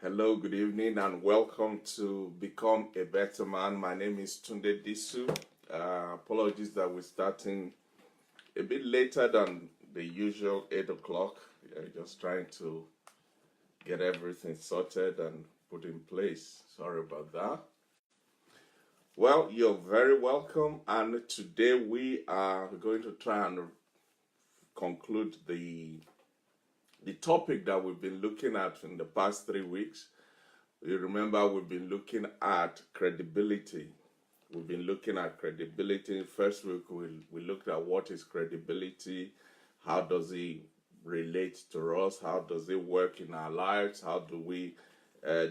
Hello, good evening, and welcome to Become a Better Man. My name is Tunde Disu. Apologies that we're starting a bit later than the usual 8 o'clock. Just trying to get everything sorted and put in place. Sorry about that. Well, you're very welcome, and today we are going to try and conclude the topic that we've been looking at in the past 3 weeks. You remember we've been looking at credibility. We've been looking at credibility. First week we looked at what is credibility, how does it relate to us, how does it work in our lives, how do we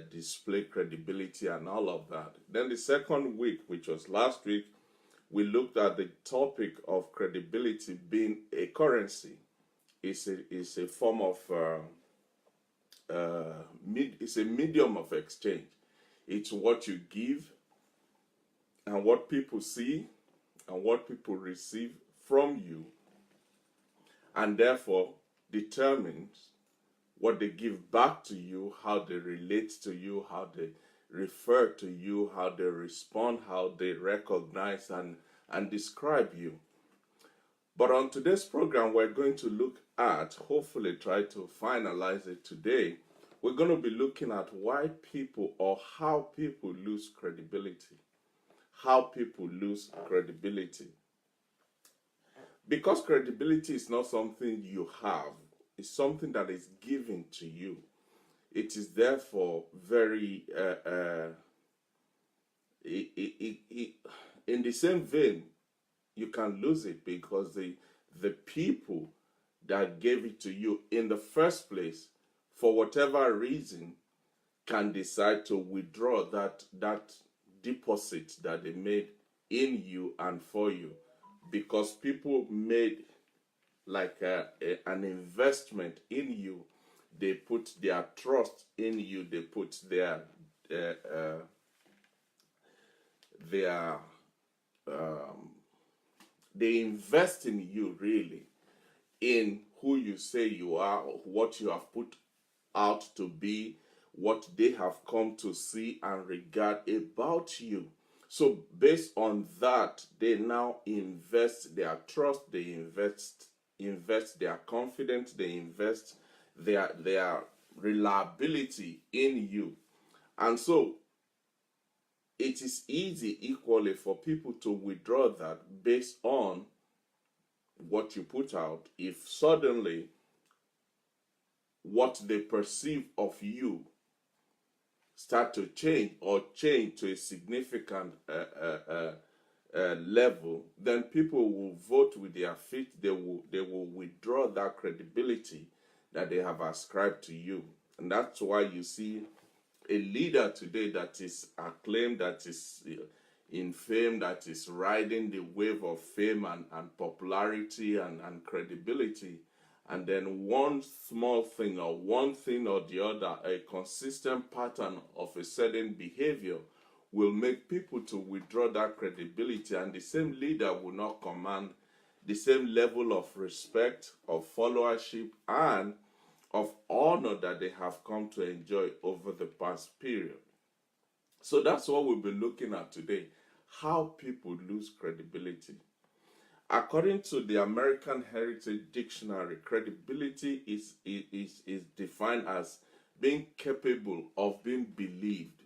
display credibility and all of that. Then the second week, which was last week, we looked at the topic of credibility being a currency. It's a form of it's a medium of exchange. It's what you give and what people see and what people receive from you, and therefore determines what they give back to you, how they relate to you, how they refer to you, how they respond, how they recognize and describe you. But on today's program, we're going to look at, hopefully try to finalize it today, we're going to be looking at why people or how people lose credibility. How people lose credibility. Because credibility is not something you have, it's something that is given to you. It is therefore very, in the same vein, you can lose it because the people that gave it to you in the first place, for whatever reason, can decide to withdraw that deposit that they made in you and for you, because people made like an investment in you. They put their trust in you. They put their they invest in you, really, in who you say you are, what you have put out to be, what they have come to see and regard about you. So based on that, they now invest their trust, they invest their confidence, they invest their reliability in you. And so it is easy equally for people to withdraw that based on what you put out if suddenly what they perceive of you start to change or change to a significant level, then people will vote with their feet. They will withdraw that credibility that they have ascribed to you. And that's why you see a leader today that is acclaimed, that is in fame, that is riding the wave of fame and popularity and credibility. And then one small thing or one thing or the other, a consistent pattern of a certain behavior will make people to withdraw that credibility, and the same leader will not command the same level of respect, of followership, and of honor that they have come to enjoy over the past period. So that's what we'll be looking at today, how people lose credibility. According to the American Heritage Dictionary, credibility is defined as being capable of being believed,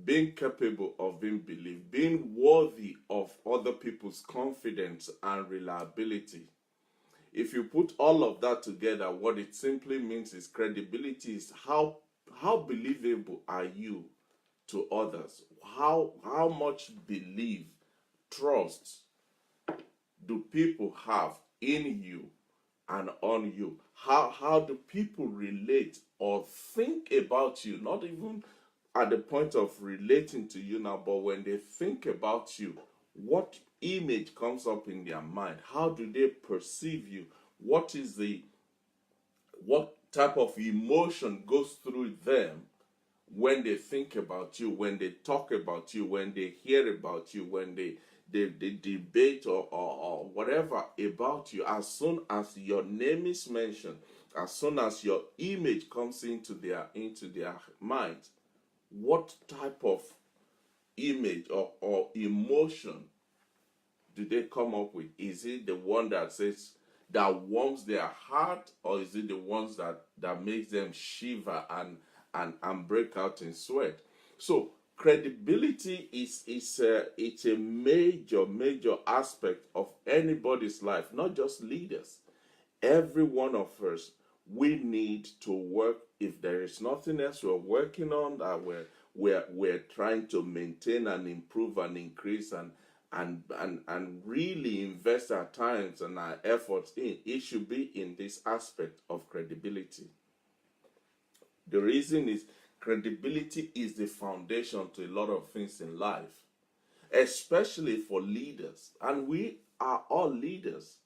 being capable of being believed, being worthy of other people's confidence and reliability. If you put all of that together, what it simply means is credibility is how believable are you to others? How much belief, trust do people have in you and on you? How do people relate or think about you? Not even at the point of relating to you now, but when they think about you, what image comes up in their mind? How do they perceive you? What type of emotion goes through them when they think about you, when they talk about you, when they hear about you, when they debate or whatever about you? As soon as your name is mentioned, as soon as your image comes into their mind, what type of image or emotion do they come up with? Is it the one that says that warms their heart, or is it the ones that makes them shiver and break out in sweat? So credibility is it's a major aspect of anybody's life, not just leaders. Every one of us, we need to work. If there is nothing else we're working on, that we're trying to maintain and improve and increase and really invest our times and our efforts in, it should be in this aspect of credibility. The reason is credibility is the foundation to a lot of things in life, especially for leaders. And we are all leaders.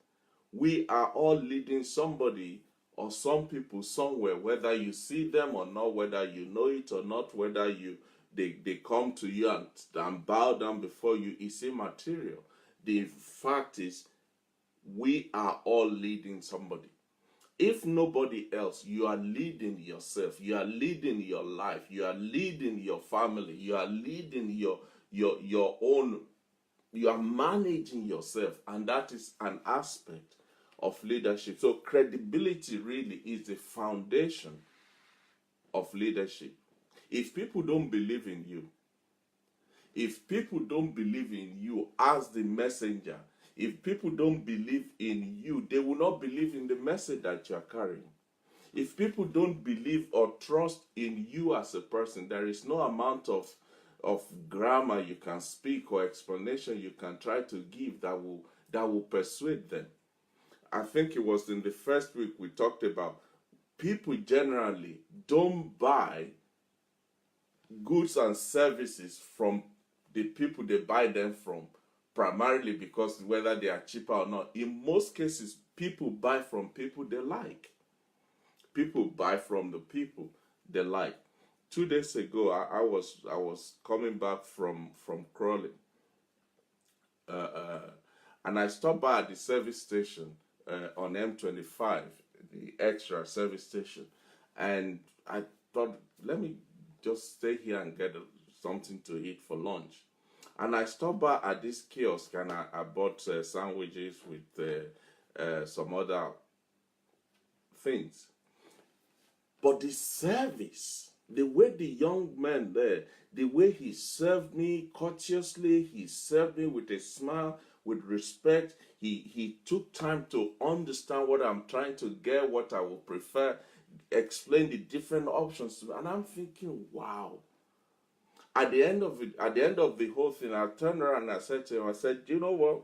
We are all leading somebody or some people somewhere, whether you see them or not, whether you know it or not, whether they come to you and bow down before you, is immaterial. The fact is, we are all leading somebody. If nobody else, you are leading yourself, you are leading your life, you are leading your family, you are leading your own, you are managing yourself, and that is an aspect of leadership. So credibility really is the foundation of leadership. If people don't believe in you, if people don't believe in you as the messenger, if people don't believe in you, they will not believe in the message that you are carrying. If people don't believe or trust in you as a person, there is no amount of grammar you can speak or explanation you can try to give that will persuade them. I think it was in the first week we talked about people generally don't buy goods and services from the people they buy them from, primarily because whether they are cheaper or not. In most cases, people buy from people they like. People buy from the people they like. 2 days ago, I was coming back from crawling, and I stopped by at the service station on M25, the extra service station, and I thought, let me just stay here and get something to eat for lunch. And I stopped by at this kiosk and I bought sandwiches with some other things. But the service, the way the young man there, the way he served me courteously, he served me with a smile, with respect. He took time to understand what I'm trying to get, what I would prefer, explain the different options to me. And I'm thinking, wow. At the end of the whole thing, I turned around and I said to him, I said, you know what?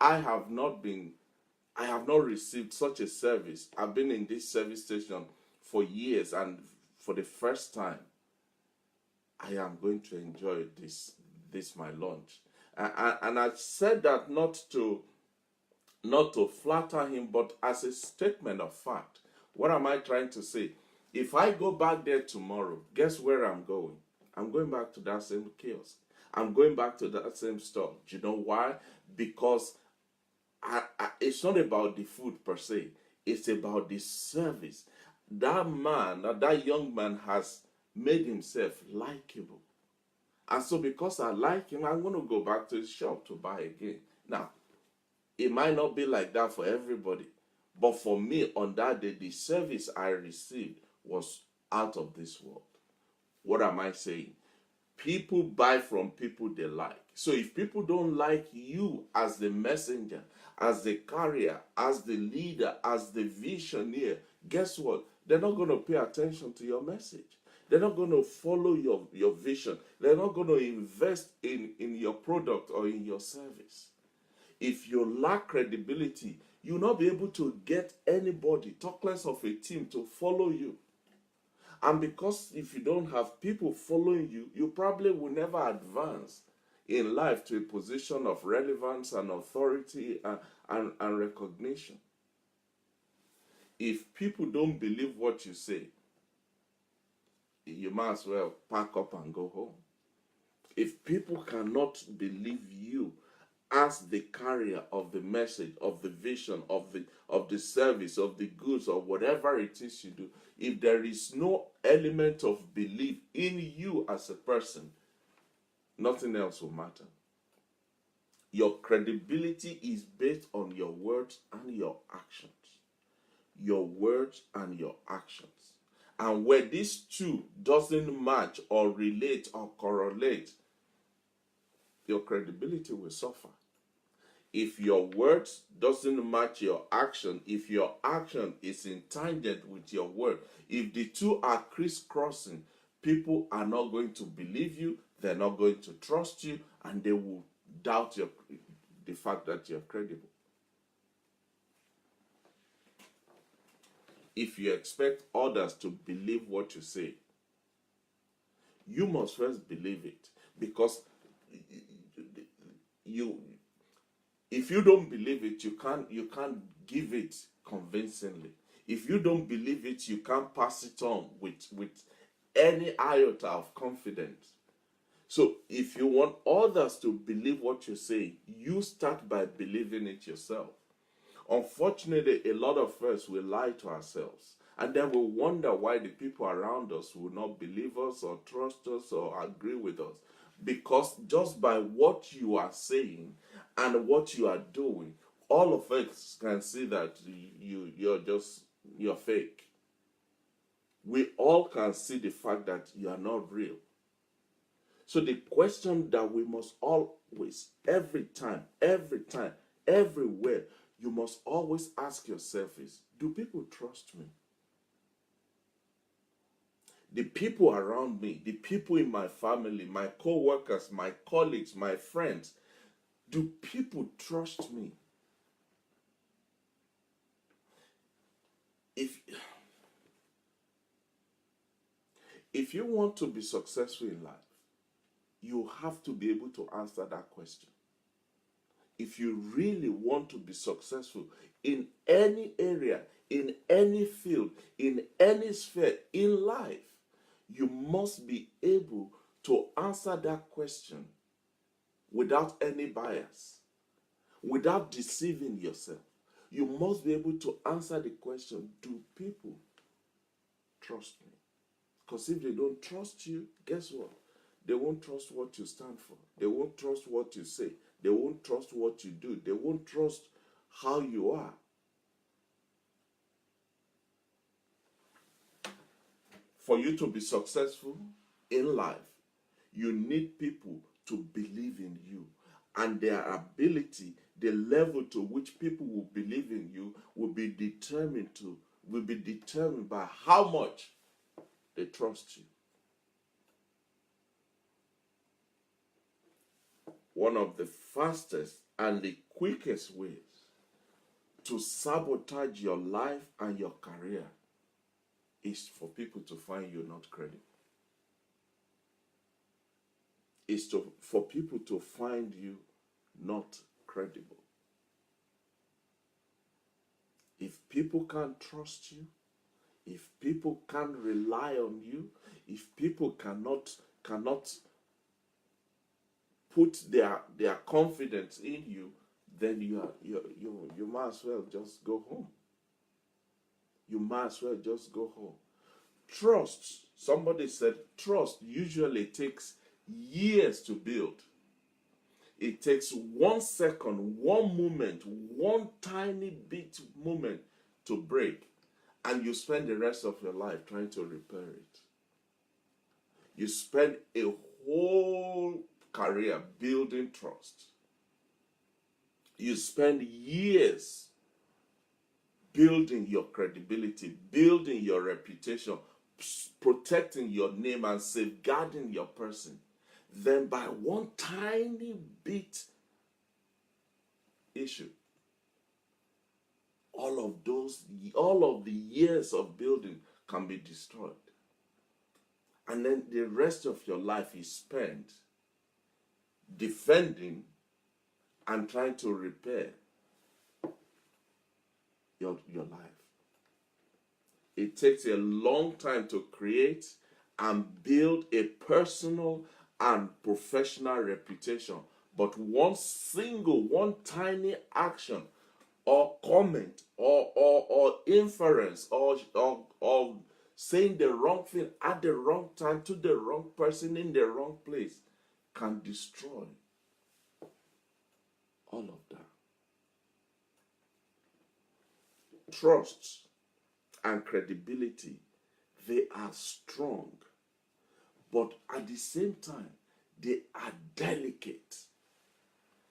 I have not received such a service. I've been in this service station for years, and for the first time, I am going to enjoy this my lunch. And I said that not to flatter him, but as a statement of fact. What am I trying to say? If I go back there tomorrow, guess where I'm going? I'm going back to that same kiosk. I'm going back to that same store. Do you know why? Because it's not about the food per se. It's about the service. That young man has made himself likable. And so because I like him, I'm going to go back to his shop to buy again. Now, it might not be like that for everybody. But for me, on that day, the service I received was out of this world. What am I saying? People buy from people they like. So if people don't like you as the messenger, as the carrier, as the leader, as the visionary, guess what? They're not going to pay attention to your message. They're not going to follow your vision. They're not going to invest in your product or in your service. If you lack credibility, you'll not be able to get anybody, talk less of a team, to follow you. And because if you don't have people following you, you probably will never advance in life to a position of relevance and authority and recognition. If people don't believe what you say, you might as well pack up and go home. If people cannot believe you as the carrier of the message, of the vision, of the service, of the goods, or whatever it is you do, if there is no element of belief in you as a person, nothing else will matter. Your credibility is based on your words and your actions. Your words and your actions. And where these two doesn't match or relate or correlate, your credibility will suffer. If your words doesn't match your action, if your action is in tangent with your word, if the two are crisscrossing, people are not going to believe you, they're not going to trust you, and they will doubt the fact that you're credible. If you expect others to believe what you say, you must first believe it, because if you don't believe it, you can't give it convincingly. If you don't believe it, you can't pass it on with any iota of confidence. So if you want others to believe what you say, you start by believing it yourself. Unfortunately, a lot of us will lie to ourselves, and then we'll wonder why the people around us will not believe us or trust us or agree with us. Because just by what you are saying and what you are doing, all of us can see that you're fake. We all can see the fact that you are not real. So the question that we must always, every time, everywhere, you must always ask yourself is, do people trust me? The people around me, the people in my family, my co-workers, my colleagues, my friends, do people trust me? If you want to be successful in life, you have to be able to answer that question. If you really want to be successful in any area, in any field, in any sphere in life, you must be able to answer that question without any bias, without deceiving yourself. You must be able to answer the question, do people trust me? Because if they don't trust you, guess what? They won't trust what you stand for. They won't trust what you say. They won't trust what you do. They won't trust how you are. For you to be successful in life, you need people to believe in you. And their ability, the level to which people will believe in you will be determined by how much they trust you. One of the fastest and the quickest ways to sabotage your life and your career is for people to find you not credible. For people to find you not credible. If people can't trust you, if people can't rely on you, if people cannot put their confidence in you, then you might as well just go home. You might as well just go home. Trust, somebody said, trust usually takes years to build. It takes 1 second, one moment, one tiny bit moment to break, and you spend the rest of your life trying to repair it. You spend a whole career building trust. You spend years building your credibility, building your reputation, protecting your name and safeguarding your person. Then by one tiny bit issue, all of the years of building can be destroyed. And then the rest of your life is spent defending and trying to repair your life. It takes a long time to create and build a personal and professional reputation But one tiny action or comment or inference or saying the wrong thing at the wrong time to the wrong person in the wrong place can destroy all of that. Trust and credibility, they are strong, but at the same time, they are delicate.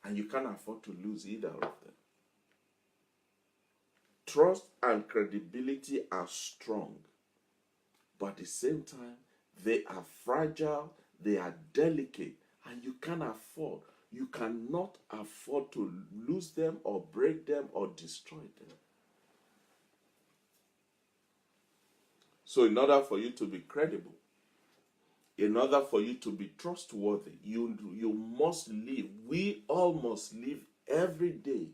And you can't afford to lose either of them. Trust and credibility are strong, but at the same time, they are fragile, they are delicate, and you cannot afford to lose them or break them or destroy them. So in order for you to be credible, in order for you to be trustworthy, you must live. We all must live every day.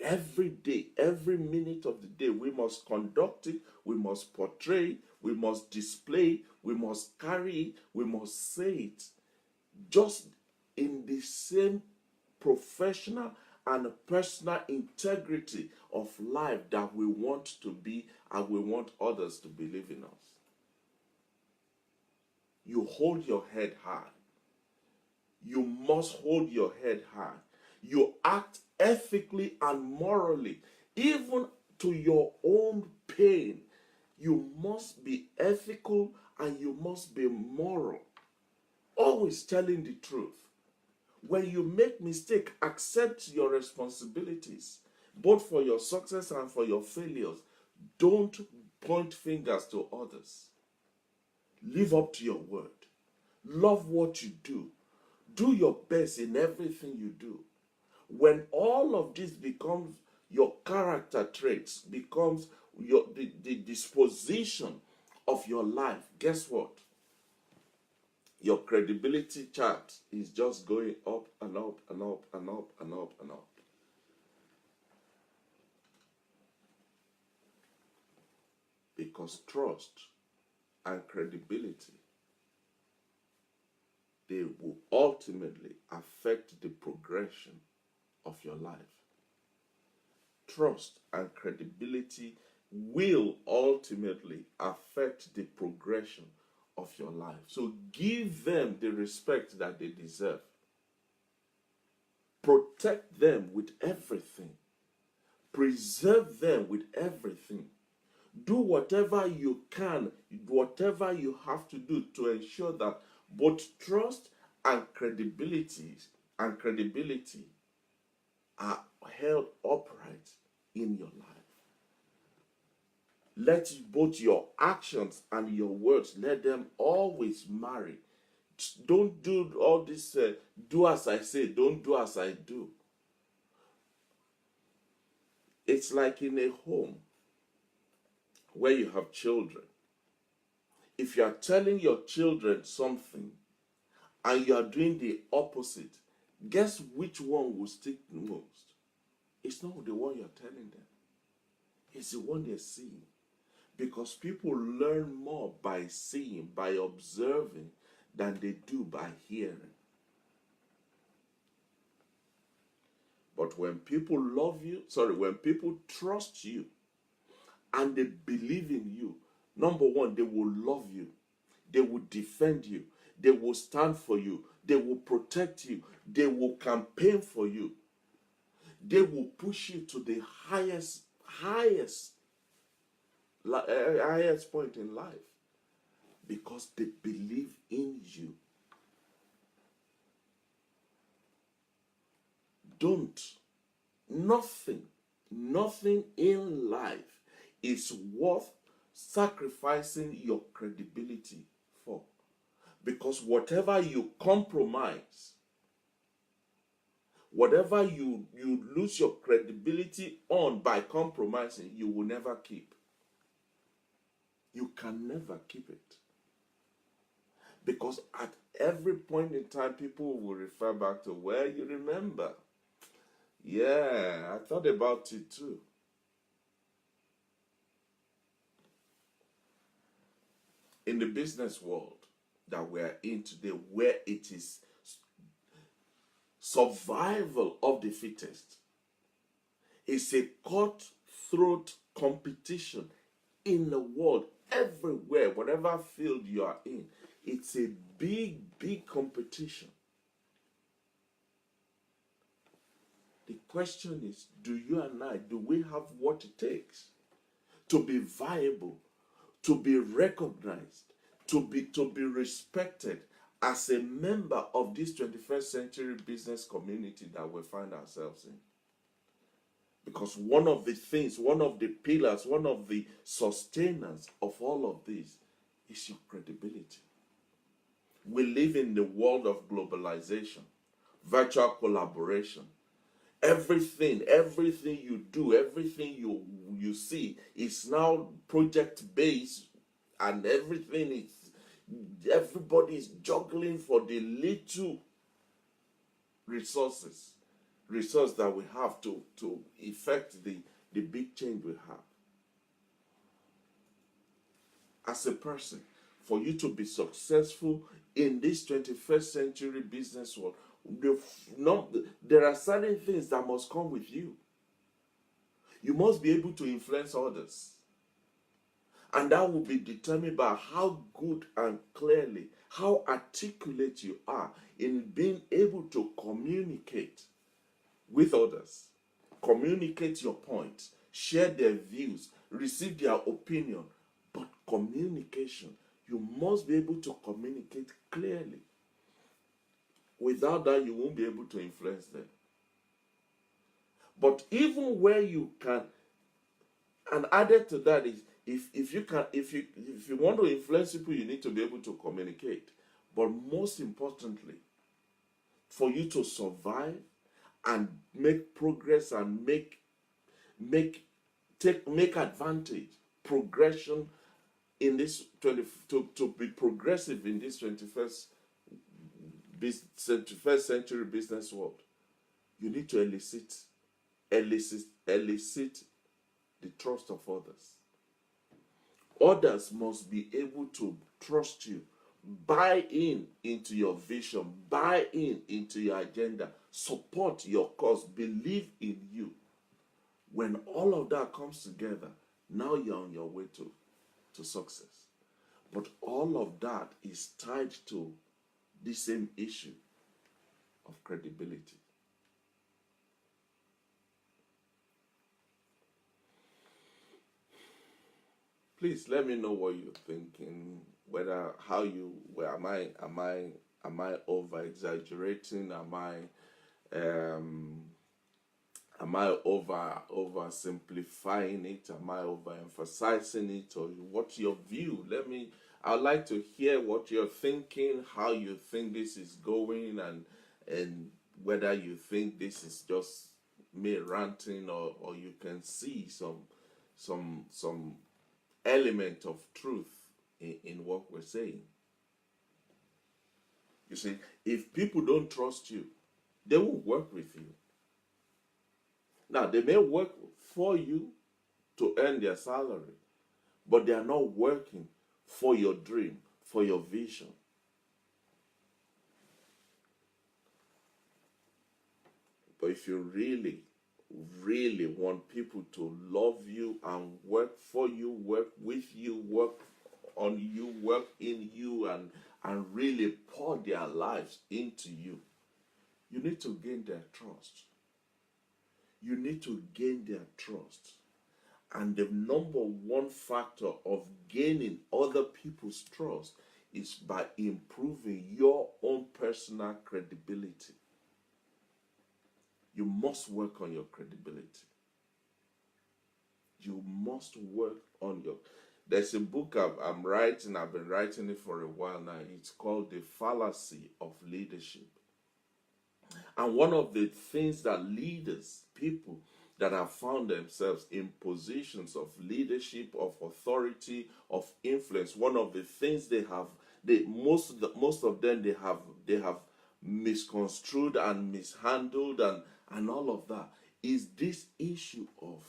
Every day, every minute of the day, we must conduct it, we must portray, we must display, we must carry it, we must say it. Just in the same professional and personal integrity of life that we want to be and we want others to believe in us. You hold your head high. You must hold your head high. You act ethically and morally, even to your own pain. You must be ethical and you must be moral. Always telling the truth. When you make mistake, accept your responsibilities, both for your success and for your failures. Don't point fingers to others. Live up to your word. Love what you do. Do your best in everything you do. When all of this becomes your character traits, becomes the disposition of your life, guess what? Your credibility chart is just going up and up and up and up and up and up. Because trust and credibility, they will ultimately affect the progression of your life. Trust and credibility will ultimately affect the progression of your life. So give them the respect that they deserve. Protect them with everything. Preserve them with everything. Do whatever you can, whatever you have to do to ensure that both trust and credibility are held upright in your life. Let both your actions and your words, let them always marry. Don't do all this, do as I say, don't do as I do. It's like in a home where you have children. If you are telling your children something and you are doing the opposite, guess which one will stick the most? It's not the one you're telling them. It's the one they're seeing. Because people learn more by seeing, by observing, than they do by hearing. But when people when people trust you and they believe in you, number one, they will love you. They will defend you. They will stand for you. They will protect you. They will campaign for you. They will push you to the highest point in life because they believe in you. Nothing in life is worth sacrificing your credibility for. Because whatever you compromise, whatever you lose your credibility on by compromising, you will never keep. You can never keep it. Because at every point in time, people will refer back to, well, you remember. Yeah, I thought about it too. In the business world that we're in today, where it is Survival of the fittest. It's a cutthroat competition in the world, everywhere, whatever field you are in. It's a big, big competition. The question is, do you and I, do we have what it takes to be viable, to be recognized, to be respected as a member of this 21st century business community that we find ourselves in? Because one of the things, one of the pillars, one of the sustainers of all of this is your credibility. We live in the world of globalization, virtual collaboration. Everything you do, everything you see is now project based, and everybody is juggling for the little resource that we have to effect the big change we have. As a person, for you to be successful in this 21st century business world, there are certain things that must come with you. You must be able to influence others. And that will be determined by how good and clearly, how articulate you are in being able to communicate with others. Communicate your points, share their views, receive their opinion. But communication, you must be able to communicate clearly. Without that, you won't be able to influence them. But even where you can, and added to that is, if you want to influence people, you need to be able to communicate. But most importantly, for you to survive and make progress and make advantage, progression in this to be progressive in this 21st century business world, you need to elicit the trust of others. Others must be able to trust you, buy into your vision, buy into your agenda, support your cause, believe in you. When all of that comes together, now you're on your way to success. But all of that is tied to the same issue of credibility. Please let me know what you're thinking. Am I over exaggerating? Am I over simplifying it? Am I over emphasizing it? Or what's your view? I'd like to hear what you're thinking, how you think this is going, and whether you think this is just me ranting, or you can see some element of truth in what we're saying. You see, if people don't trust you, they won't work with you. Now, they may work for you to earn their salary, but they are not working for your dream, for your vision. But if you really, really want people to love you and work for you, work with you, work on you, work in you, and really pour their lives into you, you need to gain their trust. You need to gain their trust. And the number one factor of gaining other people's trust is by improving your own personal credibility. You must work on your credibility. You must work on your... There's a book I'm writing, I've been writing it for a while now. It's called The Fallacy of Leadership. And one of the things that leaders, people that have found themselves in positions of leadership, of authority, of influence, one of the things most of them have misconstrued and mishandled and all of that is this issue of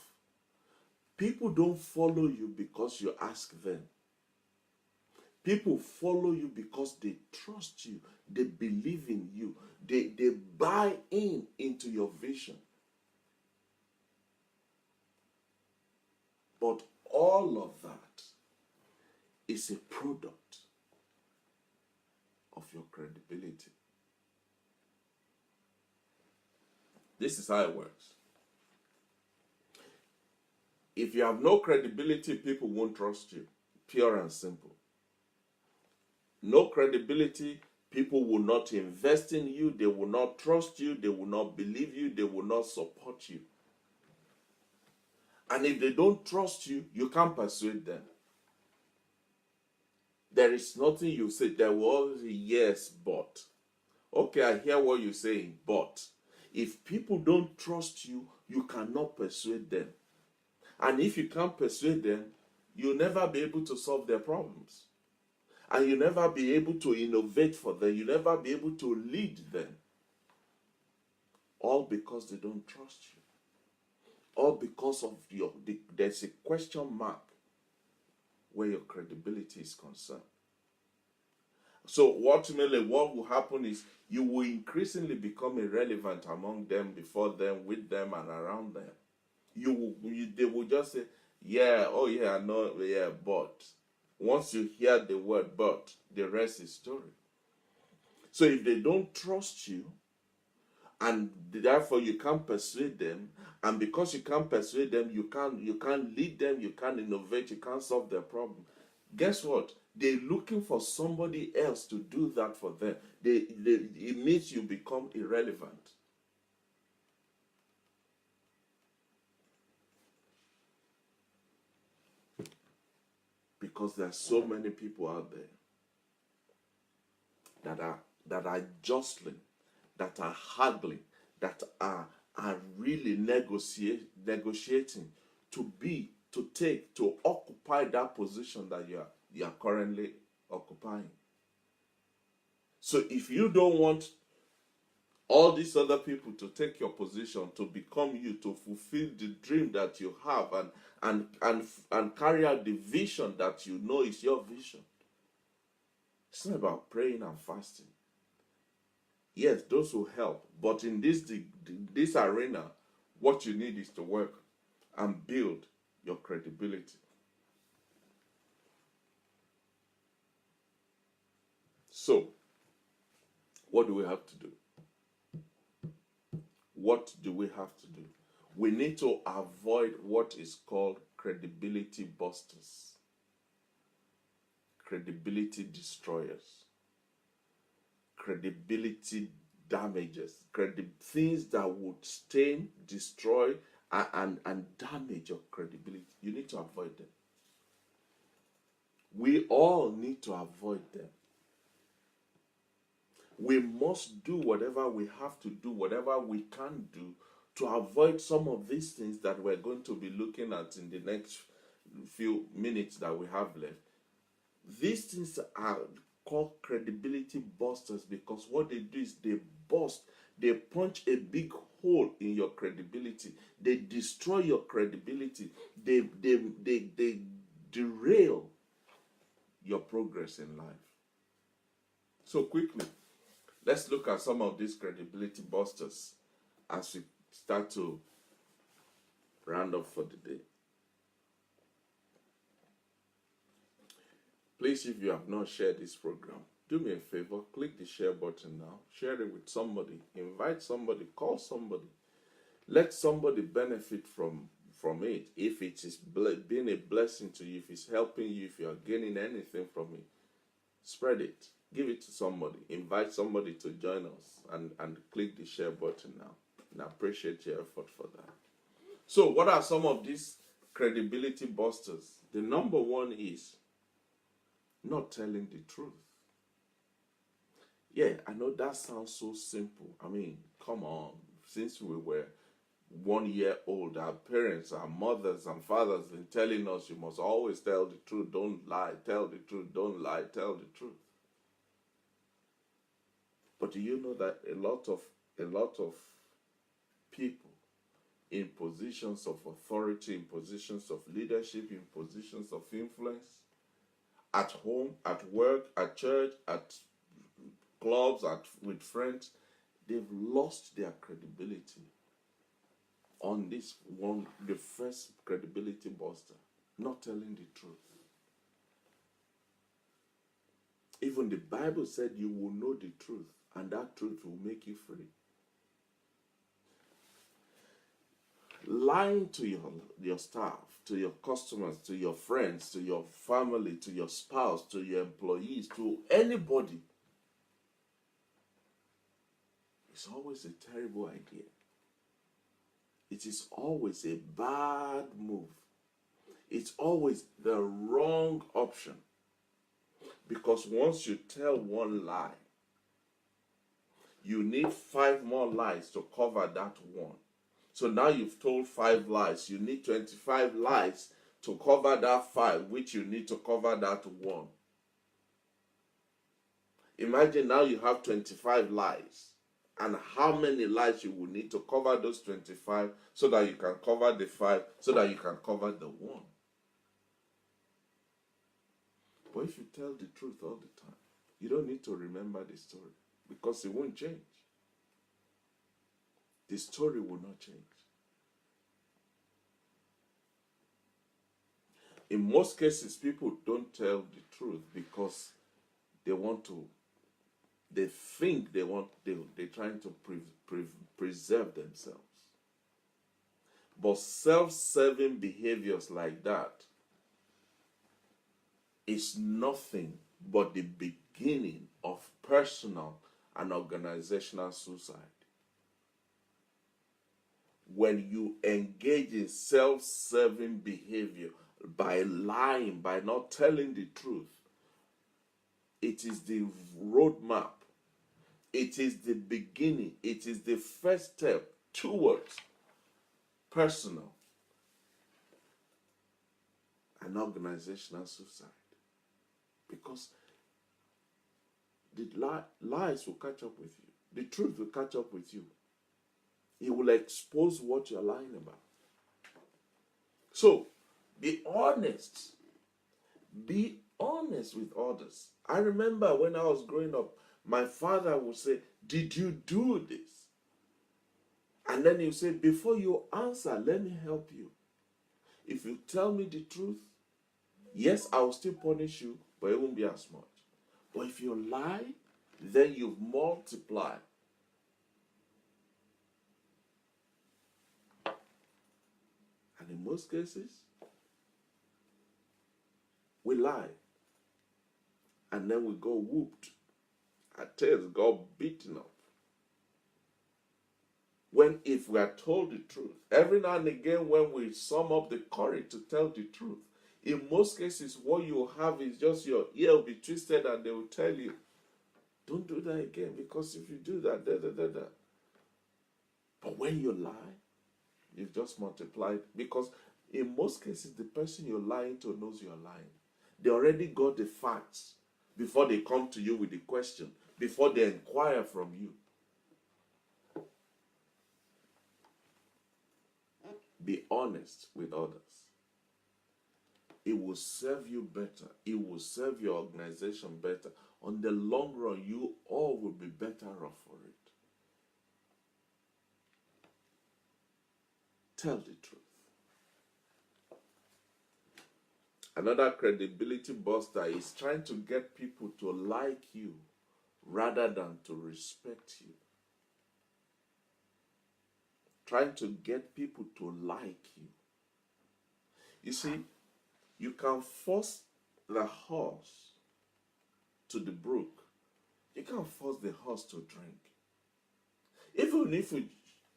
people don't follow you because you ask them. People follow you because they trust you, they believe in you, they buy into your vision. But all of that is a product of your credibility. This is how it works. If you have no credibility, people won't trust you. Pure and simple. No credibility, people will not invest in you, they will not trust you, they will not believe you, they will not support you. And if they don't trust you, you can't persuade them. There is nothing you say. There will always be yes, but. Okay, I hear what you're saying, but if people don't trust you, you cannot persuade them. And if you can't persuade them, you'll never be able to solve their problems. And you'll never be able to innovate for them. You'll never be able to lead them. All because they don't trust you. All because of there's a question mark where your credibility is concerned. So ultimately what will happen is you will increasingly become irrelevant among them, before them, with them, and around them. They will just say, yeah, oh yeah, I know, yeah, but. Once you hear the word but, the rest is story. So if they don't trust you, and therefore you can't persuade them, and because you can't persuade them, you can't lead them, you can't innovate, you can't solve their problem. Guess what? They're looking for somebody else to do that for them. It means you become irrelevant. Because there are so many people out there that are jostling, that are haggling, that are really negotiating to occupy that position that you are currently occupying. So if you don't want all these other people to take your position, to become you, to fulfill the dream that you have, and carry out the vision that you know is your vision, it's not about praying and fasting. Yes, those will help, but in this arena, what you need is to work and build your credibility. So, what do we have to do? What do we have to do? We need to avoid what is called credibility busters, credibility destroyers, credibility damages, things that would stain, destroy, and damage your credibility. You need to avoid them. We all need to avoid them. We must do whatever we have to do, whatever we can do, to avoid some of these things that we're going to be looking at in the next few minutes that we have left. These things are called credibility busters because what they do is they punch a big hole in your credibility. They destroy your credibility. They derail your progress in life. So quickly, let's look at some of these credibility busters as we start to round up for the day. Please, if you have not shared this program, do me a favor, click the share button now, share it with somebody, invite somebody, call somebody. Let somebody benefit from it. If it is being a blessing to you, if it's helping you, if you are gaining anything from it, spread it. Give it to somebody. Invite somebody to join us and click the share button now. And I appreciate your effort for that. So what are some of these credibility busters? The number one is not telling the truth. Yeah, I know that sounds so simple. I mean, come on. Since we were 1 year old, our parents, our mothers and fathers been telling us you must always tell the truth, don't lie, tell the truth, don't lie, tell the truth. But do you know that a lot of people in positions of authority, in positions of leadership, in positions of influence, at home, at work, at church, at clubs, with friends, they've lost their credibility on this one, the first credibility buster, not telling the truth. Even the Bible said you will know the truth, and that truth will make you free. Lying to your staff, to your customers, to your friends, to your family, to your spouse, to your employees, to anybody, it's always a terrible idea. It is always a bad move. It's always the wrong option. Because once you tell one lie, you need 5 more lies to cover that one. So now you've told 5 lies. You need 25 lies to cover that 5, which you need to cover that one. Imagine now you have 25 lies. And how many lies you will need to cover those 25 so that you can cover the 5, so that you can cover the 1. But if you tell the truth all the time, you don't need to remember the story because it won't change. The story will not change. In most cases, people don't tell the truth because they think they're trying to preserve themselves. But self-serving behaviors like that is nothing but the beginning of personal and organizational suicide. When you engage in self-serving behavior by lying, by not telling the truth, it is the roadmap. It is the beginning. It is the first step towards personal and organizational suicide. Because the lies will catch up with you. The truth will catch up with you. It will expose what you're lying about. So, be honest. Be honest with others. I remember when I was growing up, my father would say, "Did you do this?" And then he'll say, "Before you answer, let me help you. If you tell me the truth, yes, I will still punish you, but it won't be as much. But if you lie, then you multiply." And in most cases, we lie. And then we go whooped. Our tails go beaten up. When if we are told the truth, every now and again when we sum up the courage to tell the truth, in most cases what you have is just your ear will be twisted and they will tell you, "Don't do that again, because if you do that, da da da da." But when you lie, you've just multiplied, because in most cases the person you're lying to knows you're lying. They already got the facts before they come to you with the question, before they inquire from you. Be honest with others. It will serve you better. It will serve your organization better. On the long run, you all will be better off for it. Tell the truth. Another credibility buster is trying to get people to like you rather than to respect you. Trying to get people to like you. You see, you can force the horse to the brook. You can't force the horse to drink. Even if you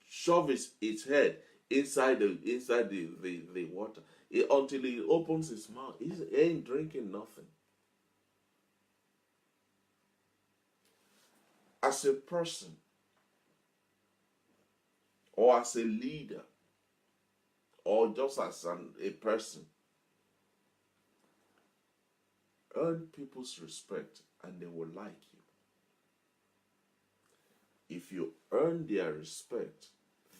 shove its head inside the water, until it opens its mouth, it ain't drinking nothing. As a person, or as a leader, or just as a person, earn people's respect and they will like you. If you earn their respect,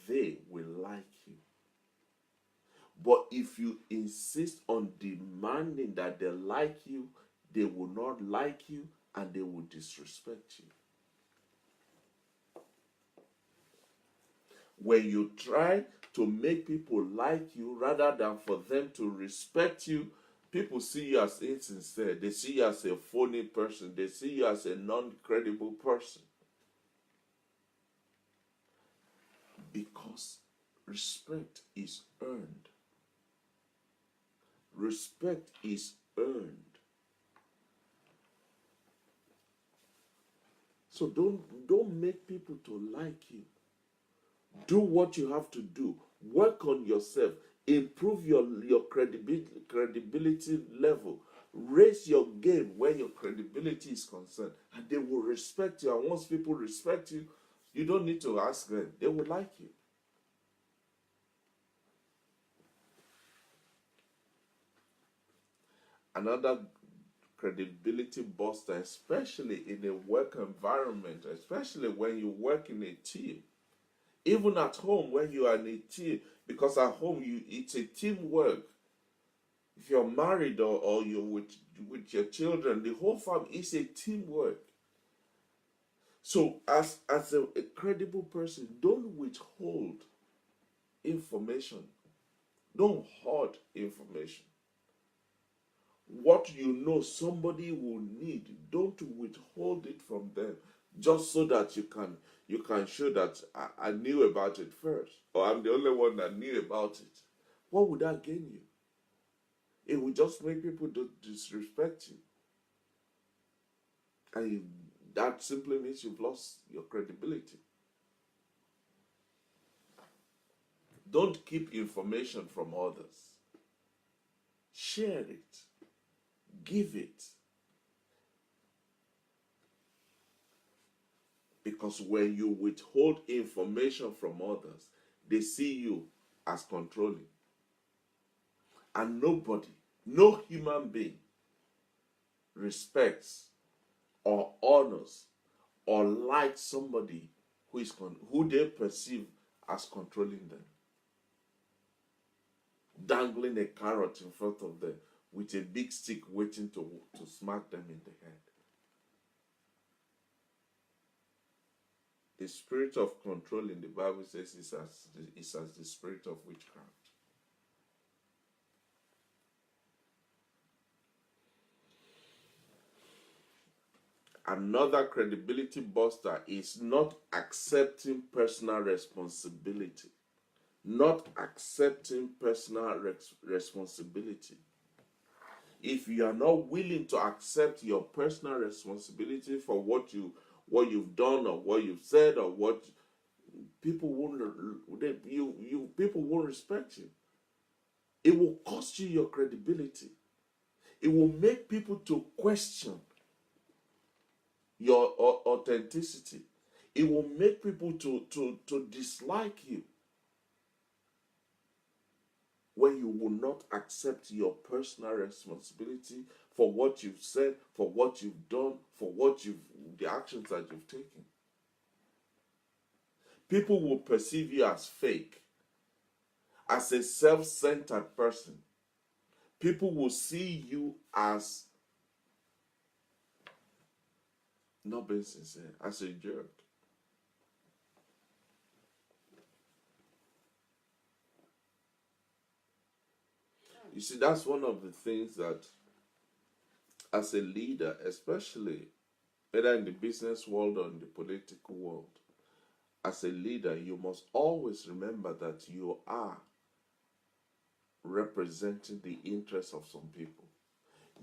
they will like you. But if you insist on demanding that they like you, they will not like you and they will disrespect you. When you try to make people like you rather than for them to respect you, people see you as insincere. They see you as a phony person. They see you as a non-credible person. Because respect is earned. Respect is earned. So don't make people to like you. Do what you have to do. Work on yourself. Improve your credibility level. Raise your game where your credibility is concerned. And they will respect you. And once people respect you, you don't need to ask them. They will like you. Another credibility buster, especially in a work environment, especially when you work in a team. Even at home, when you are in a team, because at home it's a teamwork. If you're married or you're with your children, the whole family is a teamwork. So as a credible person, don't withhold information. Don't hoard information. What you know somebody will need, don't withhold it from them just so that you can show that I knew about it first, or I'm the only one that knew about it. What would that gain you? It would just make people disrespect you. And that simply means you've lost your credibility. Don't keep information from others. Share it. Give it. Because when you withhold information from others, they see you as controlling. And nobody, no human being, respects or honors or likes somebody who they perceive as controlling them. Dangling a carrot in front of them with a big stick waiting to smack them in the head. The spirit of control in the Bible says is as the spirit of witchcraft. Another credibility buster is not accepting personal responsibility. Not accepting personal responsibility. If you are not willing to accept your personal responsibility for what you've done or what you've said or what people won't respect you. It will cost you your credibility. It will make people to question your authenticity. It will make people to dislike you when you will not accept your personal responsibility for what you've said, for what you've done, for the actions that you've taken. People will perceive you as fake, as a self-centered person. People will see you as not being sincere, as a jerk. You see, that's one of the things that, as a leader, especially whether in the business world or in the political world, as a leader, you must always remember that you are representing the interests of some people.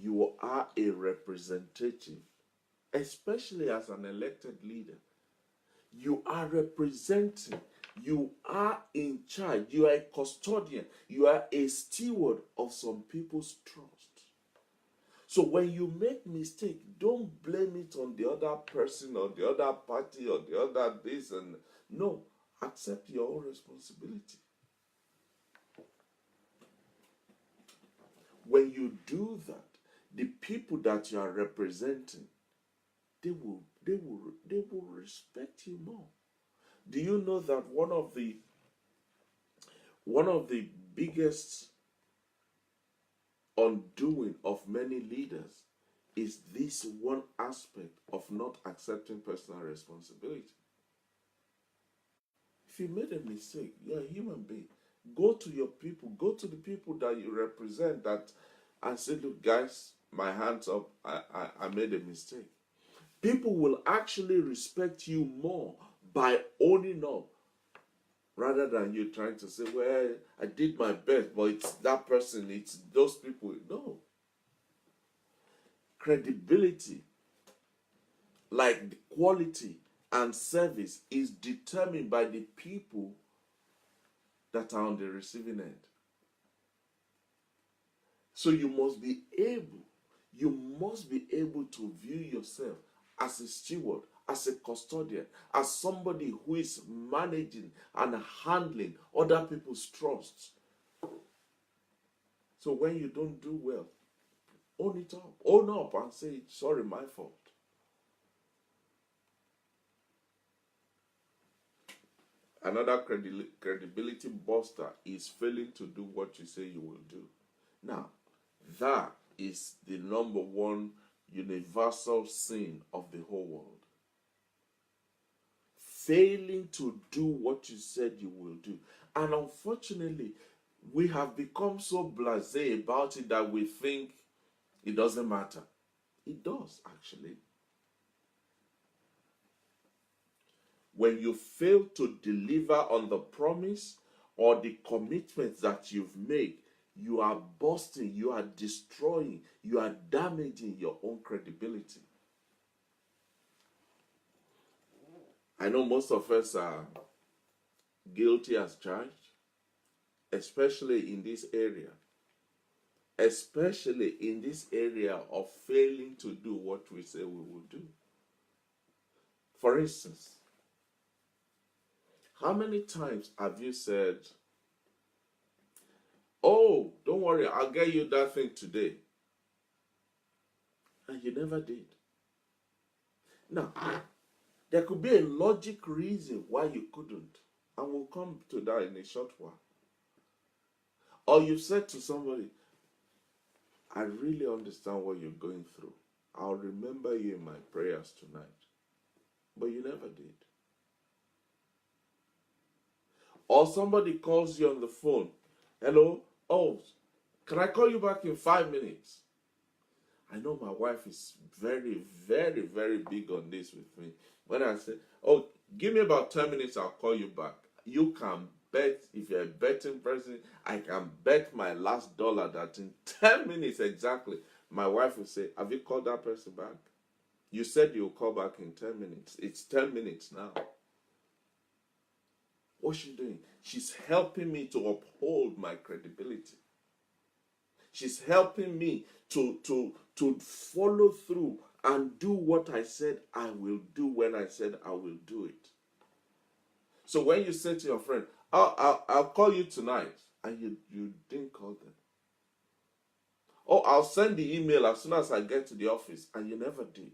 You are a representative, especially as an elected leader. You are representing. You are in charge. You are a custodian. You are a steward of some people's trust. So when you make mistake, don't blame it on the other person or the other party or the other this and no. Accept your own responsibility. When you do that, the people that you are representing, they will respect you more. Do you know that one of the biggest undoing of many leaders is is one aspect of not accepting personal responsibility. If you made a mistake, you're a human being. Go to your people, go to the people that you represent that and say, look, guys, my hands up, I made a mistake. People will actually respect you more by owning up rather than you trying to say, well, I did my best, but it's that person, it's those people. No. Credibility, like the quality and service, is determined by the people that are on the receiving end. So you must be able to view yourself as a steward, as a custodian, as somebody who is managing and handling other people's trusts. So when you don't do well, own up and say, sorry, my fault. Another credibility buster is failing to do what you say you will do. Now, that is the number one universal sin of the whole world. Failing to do what you said you will do. And unfortunately, we have become so blasé about it that we think it doesn't matter. It does, actually. When you fail to deliver on the promise or the commitments that you've made, you are busting, you are destroying, you are damaging your own credibility. I know most of us are guilty as charged, especially in this area. Especially in this area of failing to do what we say we will do. For instance, how many times have you said, oh, don't worry, I'll get you that thing today, and you never did? Now, there could be a logic reason why you couldn't, and we'll come to that in a short while. Or you've said to somebody, I really understand what you're going through. I'll remember you in my prayers tonight. But you never did. Or somebody calls you on the phone. Hello? Oh, can I call you back in 5 minutes? I know my wife is very, very, very big on this with me. When I say, oh, give me about 10 minutes, I'll call you back. You can bet, if you're a betting person, I can bet my last dollar that in 10 minutes exactly, my wife will say, have you called that person back? You said you'll call back in 10 minutes. It's 10 minutes now. What's she doing? She's helping me to uphold my credibility. She's helping me to follow through and do what I said I will do when I said I will do it. So when you say to your friend, I'll call you tonight, and you didn't call them. Oh, I'll send the email as soon as I get to the office, and you never did.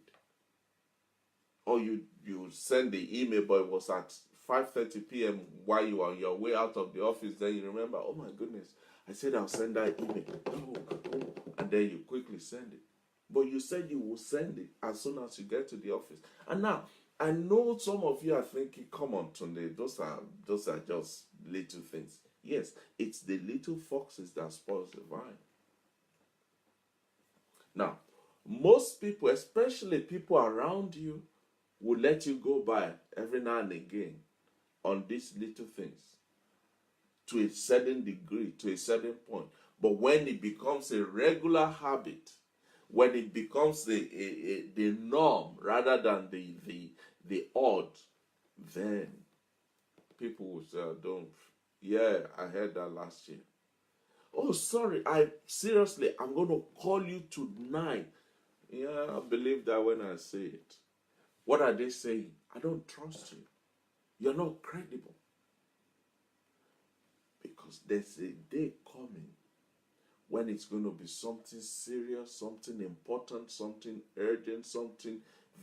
Or you send the email, but it was at 5:30 p.m. while you were on your way out of the office. Then you remember, oh my goodness, I said I'll send that email. No. And then you quickly send it. But you said you will send it as soon as you get to the office. And now, I know some of you are thinking, come on, Tunde, those are just little things. Yes, it's the little foxes that spoils the vine. Now, most people, especially people around you, will let you go by every now and again on these little things to a certain degree, to a certain point. But when it becomes a regular habit, when it becomes the norm rather than the odd, then people will say, don't. Yeah, I heard that last year. Oh, sorry, I'm going to call you tonight. Yeah, I believe that when I say it. What are they saying? I don't trust you. You're not credible. Because there's a day coming when it's going to be something serious, something important, something urgent, something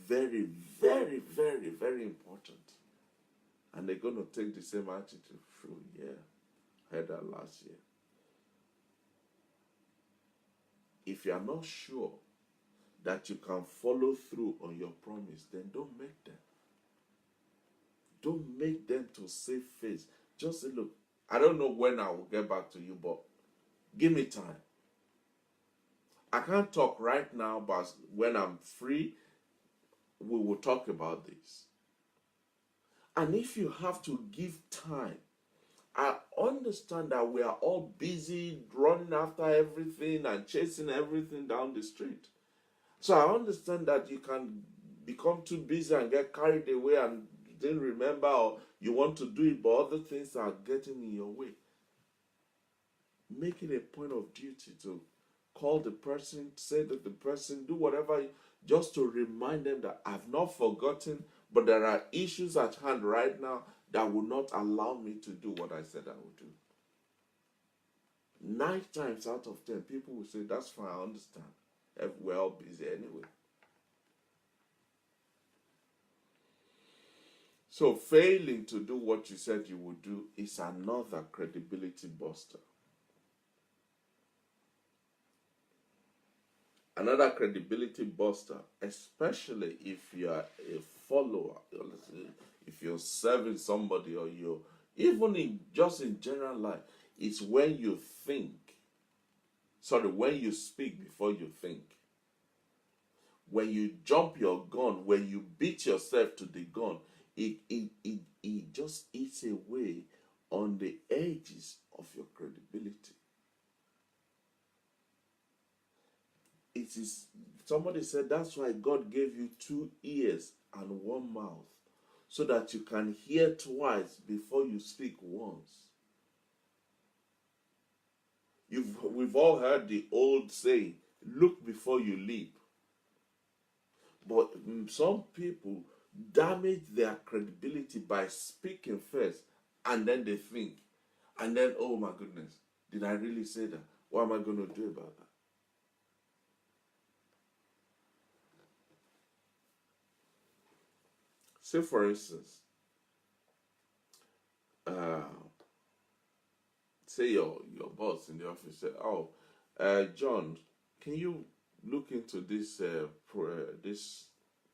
very, very, very, very important. And they're going to take the same attitude through. Yeah, I heard that last year. If you're not sure that you can follow through on your promise, then don't make them. Don't make them to save face. Just say, look, I don't know when I will get back to you, but give me time. I can't talk right now, but when I'm free, we will talk about this. And if you have to give time, I understand that we are all busy running after everything and chasing everything down the street. So I understand that you can become too busy and get carried away and didn't remember, or you want to do it, but other things are getting in your way. Make it a point of duty to call the person, say that the person, do whatever, just to remind them that I've not forgotten, but there are issues at hand right now that will not allow me to do what I said I would do. 9 times out of 10, people will say, that's fine, I understand. We're all busy anyway. So failing to do what you said you would do is another credibility buster. Another credibility buster, especially if you are a follower, if you're serving somebody, or you're even in general life, it's when you speak before you think. When you jump your gun, when you beat yourself to the gun, it just eats away on the edges of your credibility. It is, somebody said, that's why God gave you 2 ears and 1 mouth, so that you can hear twice before you speak once. We've all heard the old saying, look before you leap. But some people damage their credibility by speaking first, and then they think, and then, oh my goodness, did I really say that? What am I going to do about that? Say, for instance, say your boss in the office said, "Oh, John, can you look into this this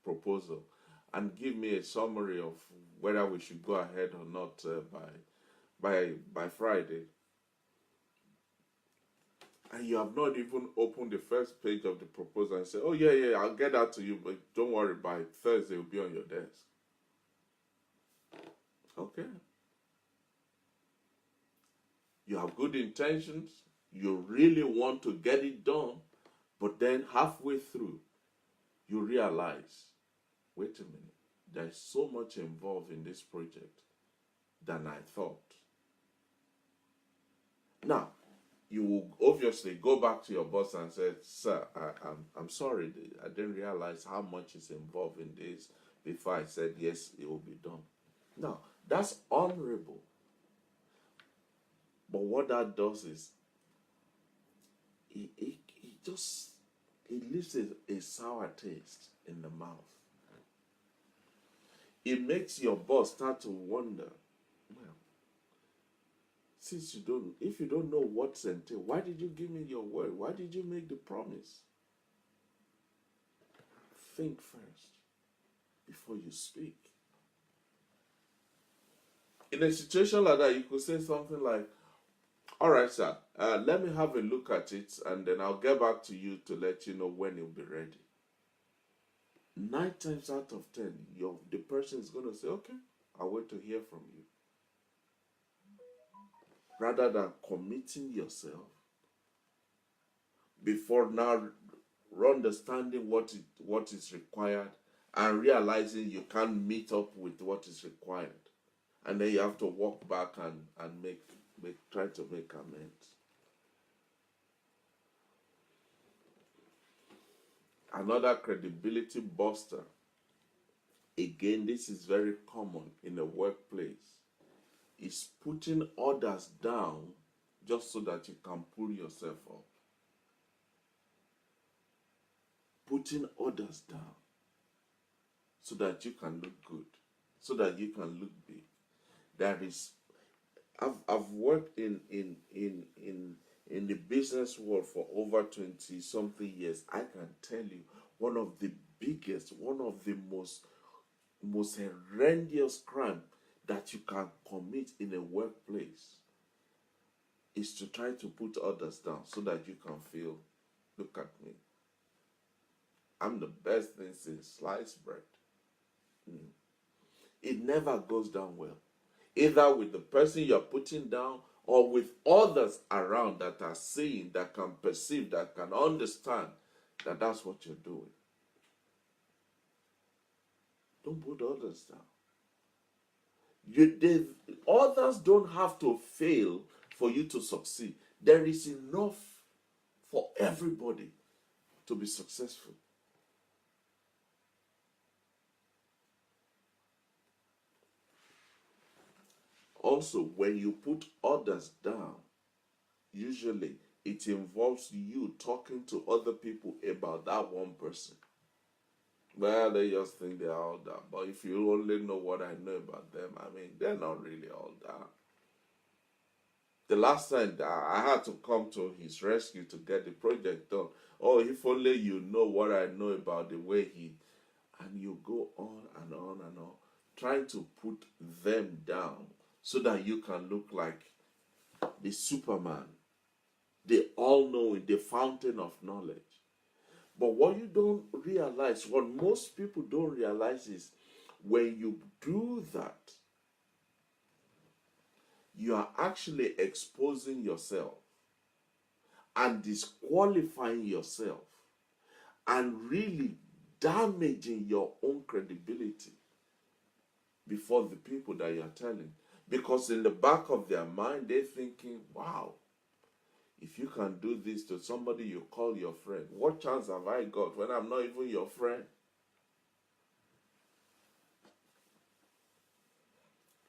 proposal and give me a summary of whether we should go ahead or not by Friday?" And you have not even opened the first page of the proposal and say, "Oh yeah, I'll get that to you, but don't worry, by Thursday it'll be on your desk." Okay. You have good intentions, you really want to get it done, but then halfway through, you realize, wait a minute, there's so much involved in this project than I thought. Now, you will obviously go back to your boss and say, "Sir, I'm sorry, I didn't realize how much is involved in this before I said yes, it will be done." Now, that's honorable. But what that does is, it leaves a sour taste in the mouth. It makes your boss start to wonder, well, if you don't know what's entailed, why did you give me your word? Why did you make the promise? Think first before you speak. In a situation like that, you could say something like, "All right, sir, let me have a look at it, and then I'll get back to you to let you know when it'll be ready." 9 times out of 10, the person is going to say, "Okay, I'll wait to hear from you." Rather than committing yourself before now understanding what is required and realizing you can't meet up with what is required. And then you have to walk back and try to make amends. Another credibility buster, again, this is very common in the workplace, is putting others down just so that you can pull yourself up. Putting others down so that you can look good, so that you can look big. I've worked in the business world for over 20 something years. I can tell you, one of the biggest, one of the most horrendous crime that you can commit in a workplace is to try to put others down so that you can feel, look at me, I'm the best thing since sliced bread. It never goes down well, either with the person you're putting down or with others around that are seeing, that can perceive, that can understand that that's what you're doing. Don't put others down. Others don't have to fail for you to succeed. There is enough for everybody to be successful. Also, when you put others down, usually it involves you talking to other people about that one person. Well, they just think they're all that. But if you only know what I know about them, I mean, they're not really all that. The last time that I had to come to his rescue to get the project done. Oh, if only you know what I know about the way he. And you go on and on and on, trying to put them down so that you can look like the Superman, the all-knowing, the fountain of knowledge. But what you don't realize, what most people don't realize is when you do that, you are actually exposing yourself and disqualifying yourself and really damaging your own credibility before the people that you're telling. Because in the back of their mind, they're thinking, wow, if you can do this to somebody you call your friend, what chance have I got when I'm not even your friend?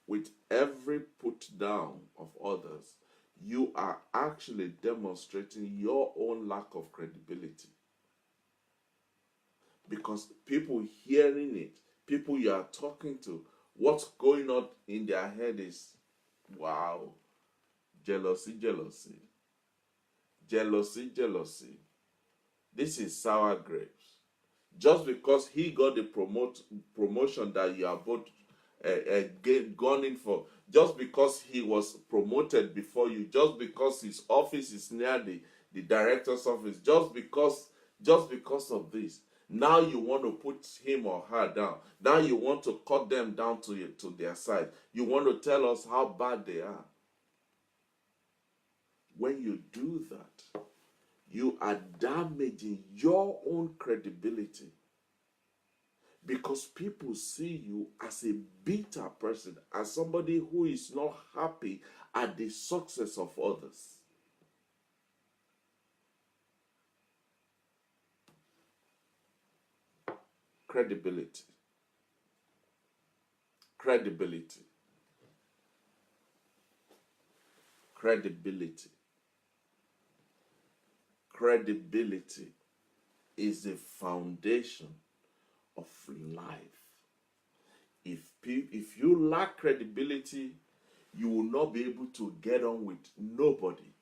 With every put down of others, you are actually demonstrating your own lack of credibility. Because people hearing it, people you are talking to, what's going on in their head is, wow, jealousy, jealousy, jealousy, jealousy. This is sour grapes. Just because he got the promotion that you are both gone in for, just because he was promoted before you, just because his office is near the director's office, just because of this, now you want to put him or her down. Now you want to cut them down to their side. You want to tell us how bad they are. When you do that, you are damaging your own credibility. Because people see you as a bitter person, as somebody who is not happy at the success of others. Credibility. Credibility. Credibility. Credibility is the foundation of life. If you lack credibility, you will not be able to get on with nobody.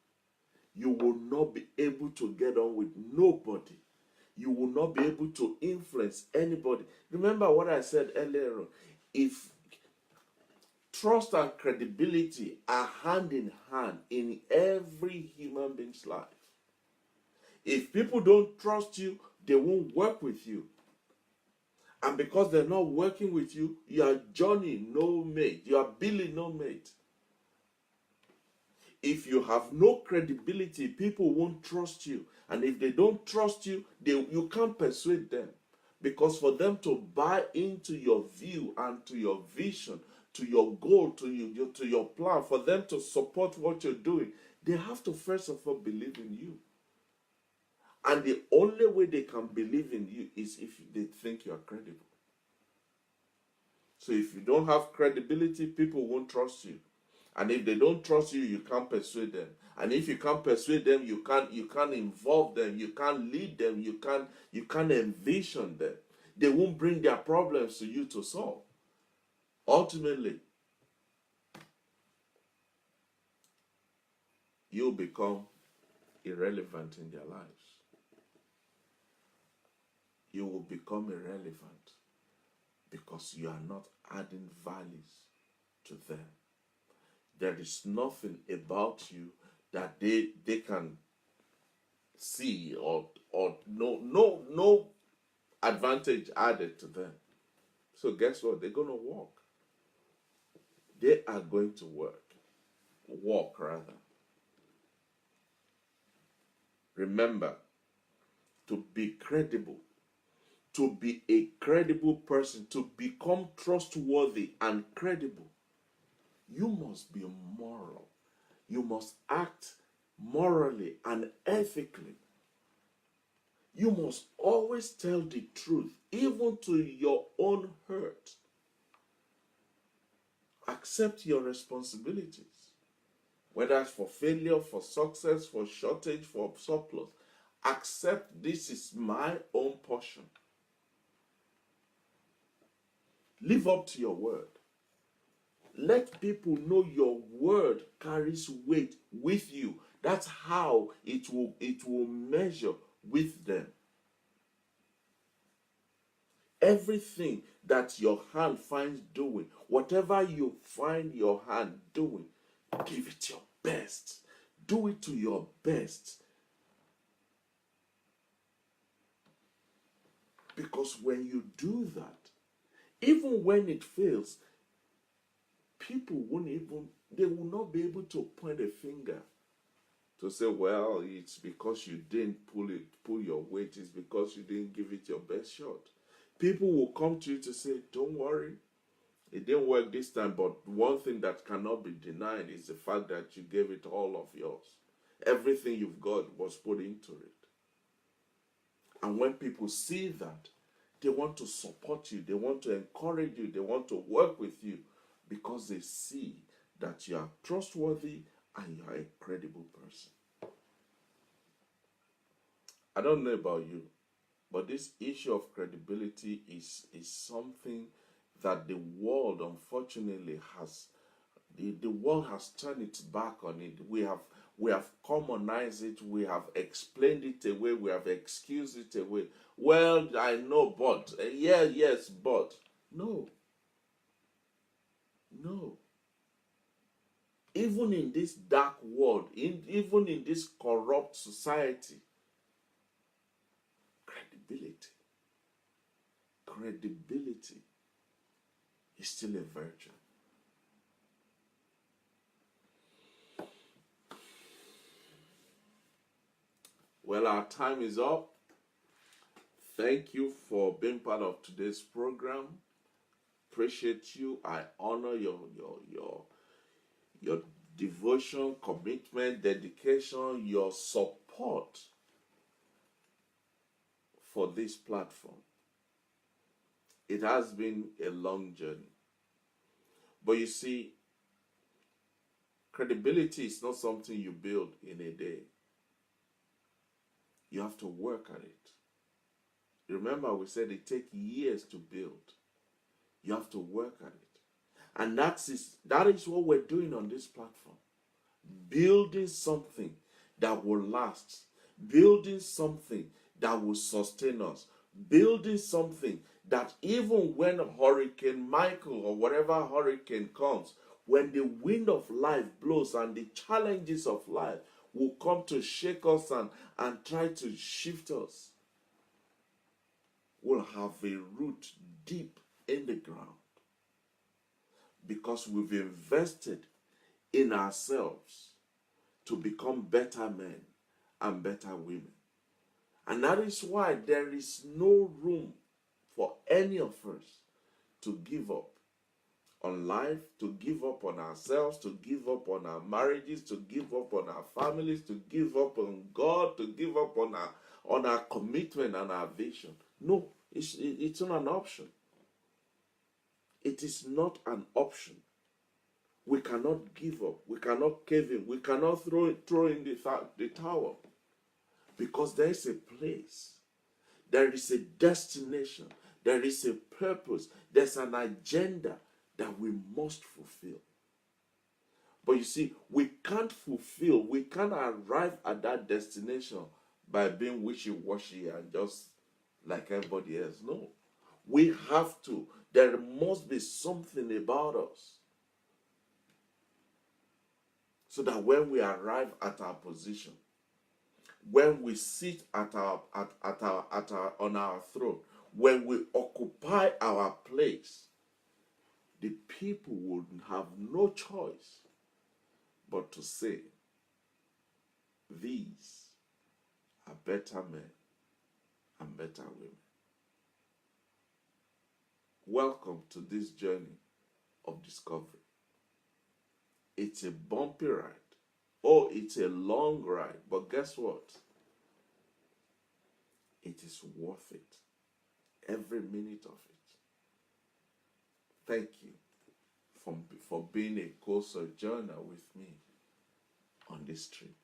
You will not be able to get on with nobody. You will not be able to influence anybody. Remember what I said earlier on. If trust and credibility are hand in hand in every human being's life. If people don't trust you, they won't work with you. And because they're not working with you, you are Johnny no mate. You are Billy no mate. If you have no credibility, people won't trust you. And if they don't trust you, you can't persuade them. Because for them to buy into your view and to your vision, to your goal, to your plan, for them to support what you're doing, they have to first of all believe in you. And the only way they can believe in you is if they think you are credible. So if you don't have credibility, people won't trust you. And if they don't trust you, you can't persuade them. And if you can't persuade them, you can't involve them, you can't lead them, you can't envision them. They won't bring their problems to you to solve. Ultimately, you'll become irrelevant in their lives. you will become irrelevant because you are not adding values to them. There is nothing about you that they can see or no advantage added to them. So guess what? They're gonna walk. They are going to walk rather. Remember, to be credible, to be a credible person, to become trustworthy and credible, you must be moral. You must act morally and ethically. You must always tell the truth, even to your own hurt. Accept your responsibilities, whether it's for failure, for success, for shortage, for surplus. Accept this is my own portion. Live up to your word. Let people know your word carries weight with you. That's how it will measure with them. Everything that your hand finds doing, whatever you find your hand doing, give it your best. Do it to your best. Because when you do that, even when it fails, people they will not be able to point a finger to say, well, it's because you didn't pull your weight, it's because you didn't give it your best shot. People will come to you to say, don't worry, it didn't work this time, but one thing that cannot be denied is the fact that you gave it all of yours. Everything you've got was put into it. And when people see that, they want to support you, they want to encourage you, they want to work with you because they see that you are trustworthy and you are a credible person. I don't know about you, but this issue of credibility is something that the world unfortunately has, the world has turned its back on it. We have commonized it, we have explained it away, we have excused it away. Well, I know, but yes, but no. Even in this dark world, even in this corrupt society, credibility is still a virtue. Well, our time is up. Thank you for being part of today's program. Appreciate you. I honor your devotion, commitment, dedication, your support for this platform. It has been a long journey. But you see, credibility is not something you build in a day. You have to work at it. Remember, we said it takes years to build. You have to work at it. And that is what we're doing on this platform. Building something that will last. Building something that will sustain us. Building something that even when Hurricane Michael or whatever hurricane comes, when the wind of life blows and the challenges of life will come to shake us and try to shift us, we'll have a root deep in the ground because we've invested in ourselves to become better men and better women. And that is why there is no room for any of us to give up on life, to give up on ourselves, to give up on our marriages, to give up on our families, to give up on God, to give up on our commitment and our vision. No, it's not an option. It is not an option. We cannot give up. We cannot cave in. We cannot throw in the towel. Because there is a place. There is a destination. There is a purpose. There's an agenda that we must fulfill. But you see, we can't arrive at that destination by being wishy-washy and just like everybody else. No. We have to. There must be something about us so that when we arrive at our position, when we sit at our on our throne, when we occupy our place, the people would have no choice but to say, these are better men and better women. Welcome to this journey of discovery. It's a bumpy ride. Oh, it's a long ride. But guess what? It is worth it. Every minute of it. Thank you for being a co-sojourner with me on this trip.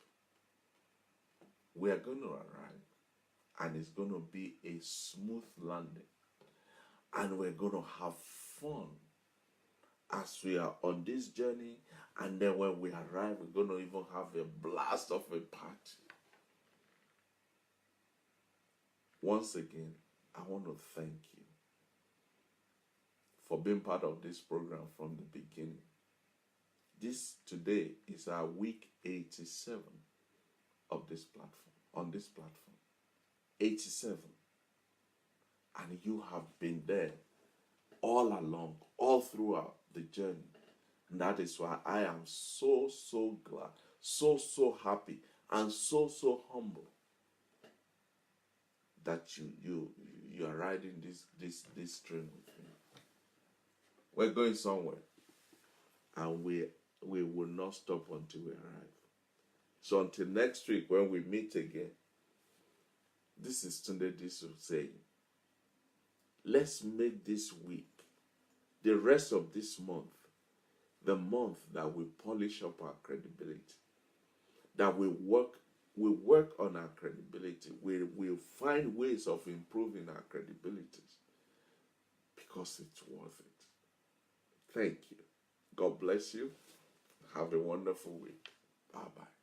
We are going to arrive, and it's going to be a smooth landing. And we're going to have fun as we are on this journey. And then when we arrive, we're going to even have a blast of a party. Once again, I want to thank you for being part of this program from the beginning. This today is our week 87 of this platform, on this platform. 87. And you have been there all along, all throughout the journey. And that is why I am so glad, so happy, and so humble that you are riding this train with me. We're going somewhere, and we will not stop until we arrive. So until next week when we meet again, this is Tunde Disu saying, let's make this week, the rest of this month, the month that we polish up our credibility, that we work on our credibility. We'll find ways of improving our credibility because it's worth it. Thank you. God bless you. Have a wonderful week. Bye-bye.